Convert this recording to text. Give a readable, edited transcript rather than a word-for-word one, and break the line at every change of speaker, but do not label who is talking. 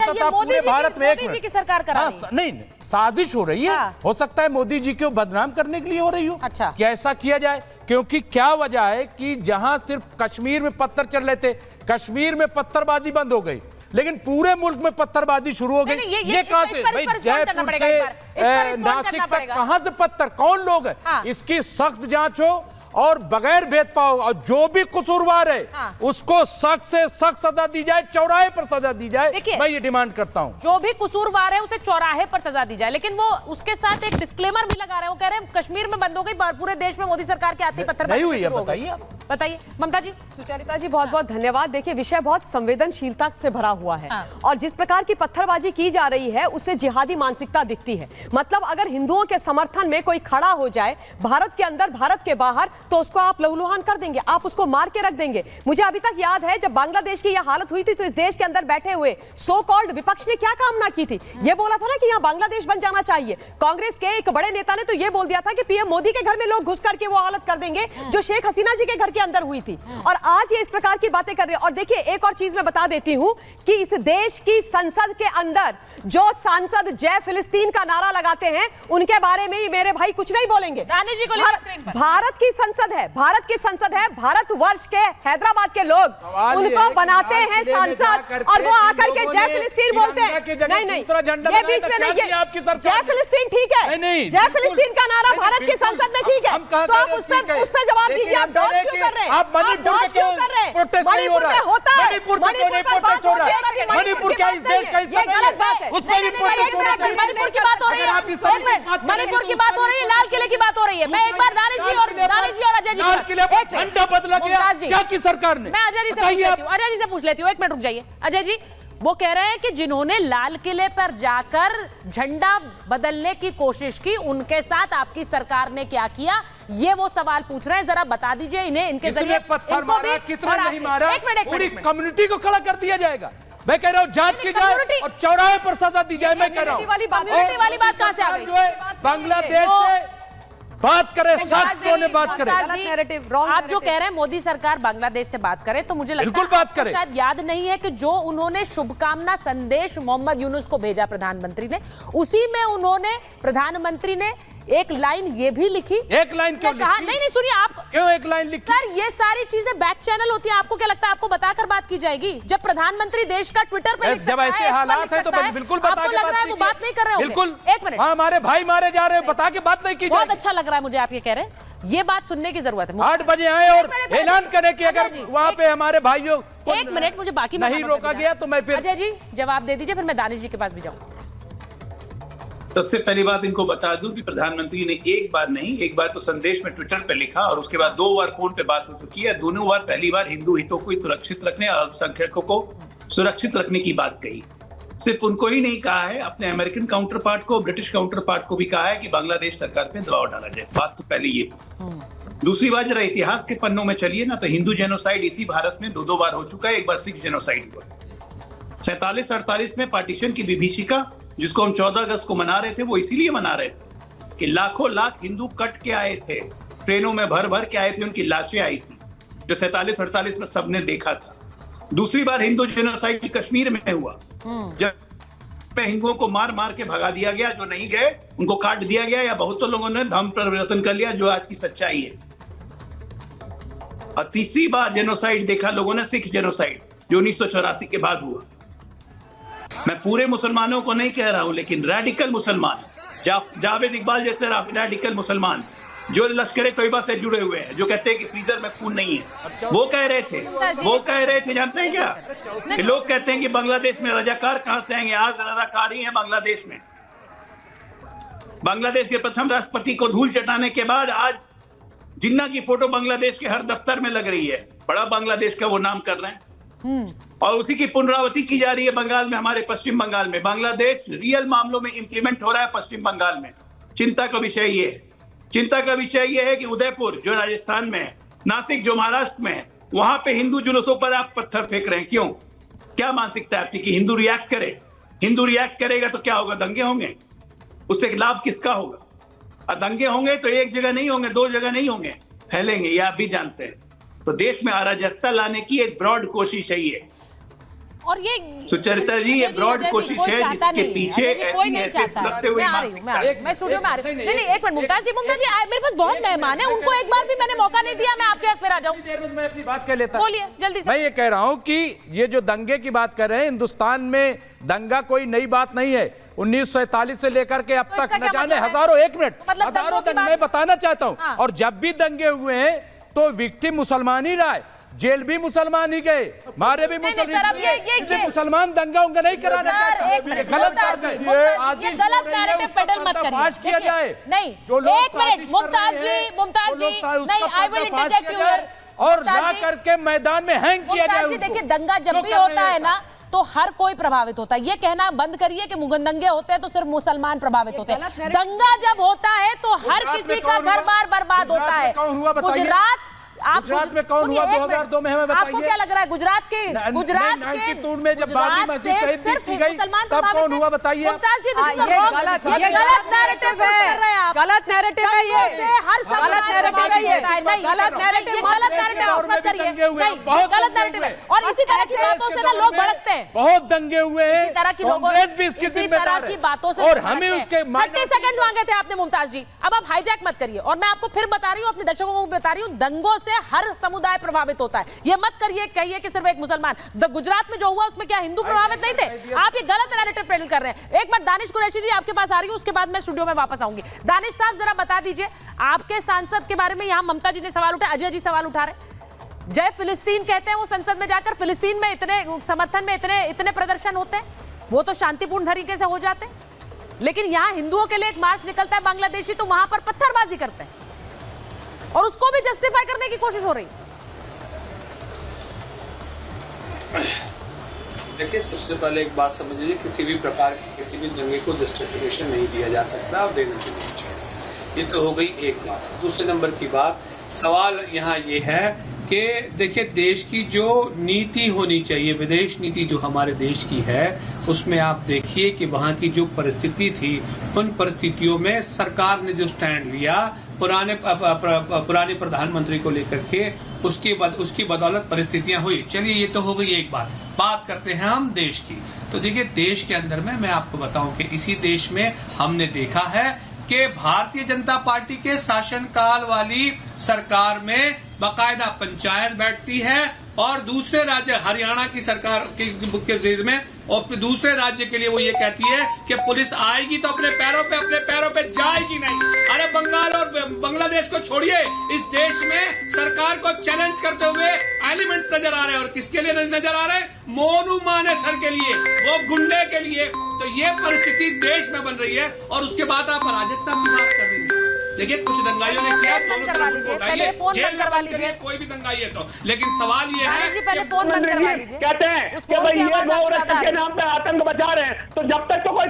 होता था पूरे भारत में।
मोदी जी की सरकार करा रही है।
नहीं, साजिश हो रही है। हो सकता है मोदी जी को बदनाम करने के लिए हो रही हो।
अच्छा,
कि ऐसा किया जाए, क्योंकि क्या वजह है कि जहां सिर्फ कश्मीर में पत्थर चल रहे थे, कश्मीर में पत्थरबाजी बंद हो गई, लेकिन पूरे मुल्क में पत्थरबाजी शुरू हो गई। ये कहां से भाई? जयपुर से नासिक तक कहां से पत्थर, कौन लोग हैं? इसकी सख्त जांच हो और बगैर भेदभाव, और जो भी कसूरवार है उसको सख्त से सख्त सजा दी जाए, चौराहे पर सजा दी जाए। मैं ये डिमांड करता हूं,
जो भी कसूरवार है उसे चौराहे पर सजा दी जाए। लेकिन वो उसके साथ एक डिस्क्लेमर भी लगा रहे हैं, वो कह रहे हैं कश्मीर में बंद हो गई, पूरे देश में मोदी सरकार के आते ही पत्थरबाजी
हुई है।
बताइए ममता जी।
सुचरिता जी बहुत बहुत धन्यवाद। देखिए, विषय बहुत संवेदनशीलता से भरा हुआ है और जिस प्रकार की पत्थरबाजी की जा रही है उससे जिहादी मानसिकता दिखती है। मतलब अगर हिंदुओं के समर्थन में कोई खड़ा हो जाए भारत के अंदर, भारत के बाहर, तो उसको आप लहूलुहान कर देंगे, आप उसको मार के रख देंगे। मुझे अभी तक याद है जब बांग्लादेश की यह हालत हुई थी तो इस देश के अंदर बैठे हुए सो कॉल्ड विपक्ष ने क्या कामना की थी? यह बोला था ना कि यहाँ बांग्लादेश बन जाना चाहिए। कांग्रेस के एक बड़े नेता ने तो यह बोल दिया था कि पीएम मोदी के घर में लोग घुस करके वो हालत कर देंगे जो शेख हसीना जी के घर के अंदर हुई थी। और आज ये इस प्रकार की बातें कर रहे हैं। और देखिए, एक और चीज मैं बता देती हूं कि इस देश की संसद के अंदर जो सांसद जय फिलिस्तीन का नारा लगाते हैं उनके बारे में ही मेरे भाई कुछ नहीं बोलेंगे। भारत की संसद है, भारत की संसद है, भारतवर्ष के हैदराबाद के लोग उनको बनाते हैं सांसद और वो आकर के जय फिलिस्तीन बोलते हैं। नहीं नहीं, ये बीच में नहीं, ये जय फिलिस्तीन ठीक है, जय फिलिस्तीन का नारा भारत की संसद में ठीक है, तो आप उस पर जवाब दीजिए। आप डॉट क्यों कर रहे हैं?
आप मणिपुर में प्रोटेस्ट नहीं हो रहा है? मणिपुर में क्यों नहीं प्रोटेस्ट हो रहा है? मणिपुर क्या इस देश का हिस्सा नहीं है? उसमें भी प्रोटेस्ट होना चाहिए।
मणिपुर की बात हो रही है, मणिपुर की बात हो रही है, लाल किले की बात हो रही है। मैं एक बार दानिश जी और अजय जी,
लाल किले पर झंडा बदला गया क्या की सरकार ने?
मैं अजय जी से पूछ लेती हूँ, एक मिनट रुक जाइए। अजय जी, वो कह रहे हैं कि जिन्होंने लाल किले पर जाकर झंडा बदलने की कोशिश की उनके साथ आपकी सरकार ने क्या किया, ये वो सवाल पूछ रहे हैं। जरा बता दीजिए इन्हें, इनके जरिए
पत्थर मारा, किसने नहीं मारा, पूरी कम्युनिटी को खड़ा कर दिया जाएगा। मैं कह रहा हूँ जांच की जाए और चौराहे पर सजा दी जाए। मैं कह रहा हूँ
वाली बात कहां से आ गई?
बांग्लादेश से बात करें, सख्त ने बात करें।
आप जो कह रहे हैं मोदी सरकार बांग्लादेश से बात करे, तो मुझे लगता है
बात करें।
शायद याद नहीं है कि जो उन्होंने शुभकामना संदेश मोहम्मद यूनुस को भेजा प्रधानमंत्री ने, उसी में उन्होंने प्रधानमंत्री ने एक लाइन ये भी लिखी। एक लाइन क्यों लिखी? नहीं सुनिए, आप
क्यों एक लाइन लिखी?
सर, ये सारी चीजें बैक चैनल होती है। आपको क्या लगता है आपको बताकर बात की जाएगी? जब प्रधानमंत्री देश का ट्विटर पे लिख सकता है,
जब ऐसे हालात है तो बिल्कुल बता के
लग रहा है वो बात नहीं कर रहे हो।
बिल्कुल,
एक मिनट,
हमारे भाई मारे जा रहे हैं, बता के बात नहीं की।
बहुत अच्छा लग रहा है मुझे आप ये कह रहे हैं। ये बात सुनने की जरूरत है।
8 बजे आए और ऐलान करें कि अगर वहाँ पे हमारे भाइयों को
एक मिनट मुझे बाकी
नहीं रोका गया तो मैं फिर
अजय जी जवाब दे दीजिए, फिर मैं दानिश जी के पास भी जाऊँ।
सबसे पहली बात इनको बता दूं कि प्रधानमंत्री ने एक बार नहीं, एक बार तो संदेश में ट्विटर पे लिखा और उसके बाद 2 बार फोन पे बात हो चुकी है। दोनों बार, पहली बार हिंदू हितों को सुरक्षित रखने, अल्पसंख्यकों को सुरक्षित रखने की बात कही। सिर्फ उनको ही नहीं कहा है, अपने अमेरिकन काउंटर पार्ट को, ब्रिटिश काउंटर पार्ट को भी कहा है कि बांग्लादेश सरकार पे दबाव डाला जाए। बात तो पहले ये। दूसरी बात, जरा इतिहास के पन्नों में चलिए ना, तो हिंदू जेनोसाइड इसी भारत में 2 बार हो चुका है। एक बार सिख जेनोसाइड हुआ 47-48 में, पार्टीशन की विभीषिका जिसको हम 14 अगस्त को मना रहे थे, वो इसीलिए मना रहे थे कि लाखों लाख हिंदू कट के आए थे, ट्रेनों में भर भर के आए थे, उनकी लाशें आई थी, जो 47-48 में सबने देखा था। दूसरी बार हिंदू जेनोसाइड कश्मीर में हुआ, जब हिंदुओं को मार मार के भगा दिया गया, जो नहीं गए उनको काट दिया गया, या बहुतों लोगों ने धर्म परिवर्तन कर लिया, जो आज की सच्चाई है। और तीसरी बार जेनोसाइड देखा लोगों ने, सिख जेनोसाइड, जो 1984 के बाद हुआ। मैं पूरे मुसलमानों को नहीं कह रहा हूं, लेकिन रेडिकल मुसलमान, जावेद इकबाल जैसे रेडिकल मुसलमान जो लश्कर तैयबा से जुड़े हुए हैं, जो कहते हैं कि फ्रीजर में खून नहीं है, वो कह रहे थे, जानते हैं क्या? कि लोग कहते हैं कि बांग्लादेश में रजाकार कहां से आएंगे? आज रजाकार ही है बांग्लादेश में। बांग्लादेश के प्रथम राष्ट्रपति को धूल चटाने के बाद आज जिन्ना की फोटो बांग्लादेश के हर दफ्तर में लग रही है, बड़ा बांग्लादेश का वो नाम कर रहे हैं, और उसी की पुनरावृत्ति की जा रही है बंगाल में, हमारे पश्चिम बंगाल में। बांग्लादेश रियल मामलों में इंप्लीमेंट हो रहा है पश्चिम बंगाल में। चिंता का विषय ये है, चिंता का विषय ये है कि उदयपुर जो राजस्थान में है, नासिक जो महाराष्ट्र में है, वहां पे हिंदू जुलूसों पर आप पत्थर फेंक रहे हैं। क्यों? क्या मानसिकता है आपकी कि हिंदू रिएक्ट करे? हिंदू रिएक्ट करेगा तो क्या होगा? दंगे होंगे। उससे लाभ किसका होगा? और दंगे होंगे तो एक जगह नहीं होंगे, 2 जगह नहीं होंगे, फैलेंगे, ये आप भी जानते हैं। तो देश में अराजकता लाने की एक ब्रॉड कोशिश है ये।
और ये
सुचरिता जी, ये ब्रॉड कोशिश है जिसके पीछे
कोई नहीं चाहता। मैं आ रही हूँ, मैं स्टूडियो में आ रही हूँ। नहीं, एक मिनट मुमताज जी, मेरे पास बहुत मेहमान है, उनको एक बार भी मैंने मौका नहीं दिया, मैं आपके पास में आ जाऊँ।
मैं अपनी बात कह लेता,
बोलिए जल्दी से।
मैं ये कह रहा हूँ कि ये जो दंगे की बात कर रहे हैं, हिंदुस्तान में दंगा कोई नई बात नहीं है। 1947 से लेकर के अब तक न जाने हजारों, एक मिनट, हजारों दंगे मैं बताना चाहता हूँ। और जब भी दंगे हुए हैं तो विक्टिम मुसलमान ही रहा है, जेल भी मुसलमान ही गए, मारे भी मुसलमान। दंगा उंगा नहीं कराना चाहते, गलत बात है।
ये गलत नैरेटिव पेडल मत करिए।
किया जाए
नहीं, एक मिनट मुमताज जी, नहीं, I will interject you here.
और ला करके मैदान में हैंग किया जाए।
देखिए, दंगा जब भी होता है ना तो हर कोई प्रभावित होता है। ये कहना बंद करिए कि दंगे होते हैं तो सिर्फ मुसलमान प्रभावित होते हैं। दंगा जब होता है तो हर किसी का घर बार बर्बाद होता है। गुजरात,
गुजरात में कौन हुआ 2002 में, हमें बताइए।
आपको क्या लग रहा है? गुजरात के में जब बाबरी मस्जिद शहीद की गई तब कौन हुआ बताइए। मुमताज जी, ये गलत नैरेटिव है, गलत नैरेटिव है, ये हर गलत नैरेटिव है, ये गलत नैरेटिव, ये गलत नैरेटिव मत करिए। नहीं, गलत नैरेटिव है। और इसी तरह की बातों से ना लोग भड़कते हैं।
बहुत दंगे हुए हैं,
इसी तरह की
कांग्रेस भी इसकी जिम्मेदार है।
बातों से
और हमें उसके
30 सेकंड्स मांगे थे आपने मुमताज जी, अब आप हाईजैक मत करिए। और मैं आपको फिर बता रही हूँ, अपने दर्शकों को बता रही हूँ, दंगों से हर समुदाय प्रभावित होता है। ये मत करिए, कहिए कि सिर्फ एक मुसलमान। गुजरात में जो हुआ उसमें क्या हिंदू प्रभावित नहीं थे? आप ये गलत नैरेटिव पेडल कर रहे हैं। एक बार दानिश कुरैशी जी आपके पास आ रही हूं, उसके बाद मैं स्टूडियो में वापस आऊंगी। दानिश साहब, जरा बता दीजिए, आपके सांसद के बारे में यहां ममता जी ने सवाल उठाया, अजय जी सवाल उठा रहे, जय फिलिस्तीन कहते हैं वो संसद में जाकर, फिलिस्तीन में इतने समर्थन में इतने प्रदर्शन होते हैं, वो तो शांतिपूर्ण तरीके से हो जाते हैं। लेकिन यहां हिंदुओं के लिए एक मार्च निकलता है बांग्लादेशी, तो वहां पर पत्थरबाजी करते हैं और उसको भी जस्टिफाई करने की कोशिश हो रही है।
देखिए, सबसे पहले एक बात समझ लीजिए, किसी भी प्रकार की किसी भी दंगे को जस्टिफिकेशन नहीं दिया जा सकता और देना भी नहीं चाहिए। ये तो हो गई एक बात। दूसरे नंबर की बात, सवाल यहाँ ये है कि देखिए, देश की जो नीति होनी चाहिए, विदेश नीति जो हमारे देश की है, उसमें आप देखिए कि वहाँ की जो परिस्थिति थी, उन परिस्थितियों में सरकार ने जो स्टैंड लिया पुराने प्रधानमंत्री को लेकर के, उसकी बदौलत परिस्थितियां हुई। चलिए, ये तो हो गई एक बात करते हैं हम देश की। तो देखिए, देश के अंदर में मैं आपको बताऊं कि इसी देश में हमने देखा है कि भारतीय जनता पार्टी के शासनकाल वाली सरकार में बाकायदा पंचायत बैठती है और दूसरे राज्य, हरियाणा की सरकार के जिले में, और दूसरे राज्य के लिए वो ये कहती है कि पुलिस आएगी तो अपने पैरों पे जाएगी नहीं। अरे बंगाल और बांग्लादेश को छोड़िए, इस देश में सरकार को चैलेंज करते हुए एलिमेंट्स नजर आ रहे हैं। और किसके लिए नजर आ रहे हैं? मोनू मानेसर के लिए, वो गुंडे के लिए। तो ये परिस्थिति देश में बन रही है और उसके बाद आप अराजकता की बात कर रही है। देखिए, कुछ दंगाइयों ने किया, दोनों तरफ जेल करवा लीजिए, कोई भी दंगाई है तो। लेकिन सवाल ये है,
पहले फोन बंद करवा लीजिए।
कहते हैं कि भाई ये वो के नाम पे आतंक बचा रहे हैं, तो जब तक तो कोई